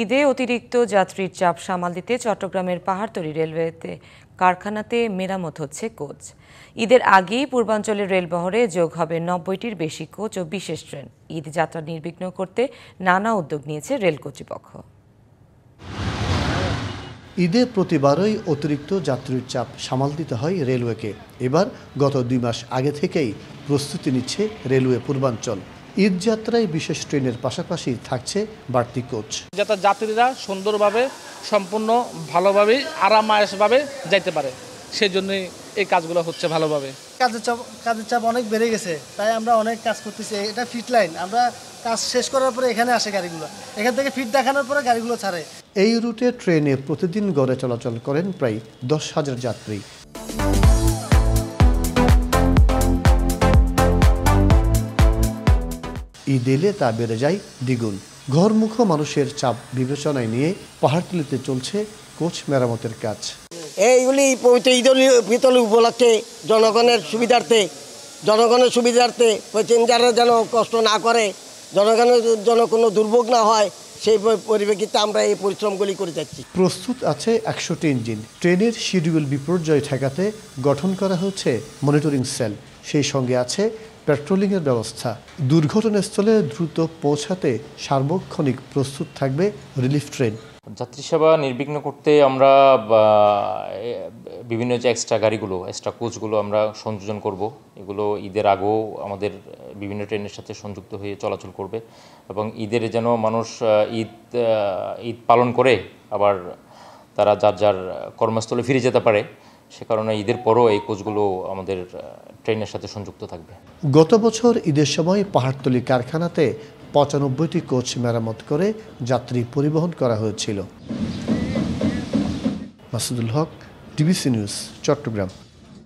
ঈদে অতিরিক্ত যাত্রীর চাপ সামাল দিতে চট্টগ্রামের পাহাড়তলী রেলওয়েতে কারখানাতে মেরামত হচ্ছে কোচ। ঈদের আগেই পূর্বাঞ্চলের রেলবহরে যোগ হবে ৯০টির বেশি কোচ ও বিশেষ ট্রেন। ঈদ যাত্রা নির্বিঘ্ন করতে নানা উদ্যোগ নিয়েছে রেল কর্তৃপক্ষ। ঈদে প্রতিবারই অতিরিক্ত যাত্রীর চাপ সামাল দিতে হয় রেলওয়েকে। এবার গত ২ মাস আগে থেকেই প্রস্তুতি নিচ্ছে রেলওয়ে পূর্বাঞ্চল। ঈদ যাত্রায় বিশেষ ট্রেনের পাশাপাশি থাকছে বাড়তি কোচ, যাতে যাত্রীরা সুন্দরভাবে সম্পূর্ণ ভালোভাবে আরামায়েশভাবে যাইতে পারে। সেই জন্যই এই কাজগুলো হচ্ছে ভালোভাবে। কাজের চাপ অনেক বেড়ে গেছে, তাই আমরা অনেক কাজ করতেছি। এটা ফিট লাইন, আমরা কাজ শেষ করার পরে এখানে আসে গাড়িগুলো, এখান থেকে ফিট দেখানোর পরে গাড়িগুলো ছাড়ে। এই রুটে ট্রেনে প্রতিদিন গড়ে চলাচল করেন প্রায় ১০,০০০ যাত্রী। ঈদ এলে তা বেড়ে যায় দ্বিগুণ। ঘরমুখ মানুষের চাপ বিবেচনায় নিয়ে পাহাড়তলীতে চলছে কোচ মেরামতের কাজ। এইগুলি পবিত্র ঈদুল উপলক্ষে জনগণের সুবিধার্থে প্যাসেঞ্জাররা যেন কষ্ট না করে, জনগণের যেন কোনো দুর্ভোগ না হয়, সেই পরিপ্রেক্ষিতে আমরা এই পরিশ্রমগুলি করে যাচ্ছি। প্রস্তুত আছে ১০০টি ইঞ্জিন। ট্রেনের শিডিউল বিপর্যয় ঠেকাতে গঠন করা হচ্ছে মনিটরিং সেল। সেই সঙ্গে আছে পেট্রোলিংয়ের ব্যবস্থা। দুর্ঘটনাস্থলে দ্রুত পৌঁছাতে সার্বক্ষণিক প্রস্তুত থাকবে রিলিফ ট্রেন। যাত্রী সেবা নির্বিঘ্ন করতে আমরা বিভিন্ন যে এক্সট্রা কোচগুলো আমরা সংযোজন করব। এগুলো ঈদের আগেও আমাদের বিভিন্ন ট্রেনের সাথে সংযুক্ত হয়ে চলাচল করবে এবং ঈদের যেন মানুষ ঈদ পালন করে আবার তারা যার কর্মস্থলে ফিরে যেতে পারে, সে কারণে ঈদের পরও এই কোচগুলো আমাদের ট্রেনের সাথে সংযুক্ত থাকবে। গত বছর ঈদের সময় পাহাড়তলী কারখানাতে ৯৫টি কোচ মেরামত করে যাত্রী পরিবহন করা হয়েছিল। মাসুদুল হক, ডিবিসি নিউজ, চট্টগ্রাম।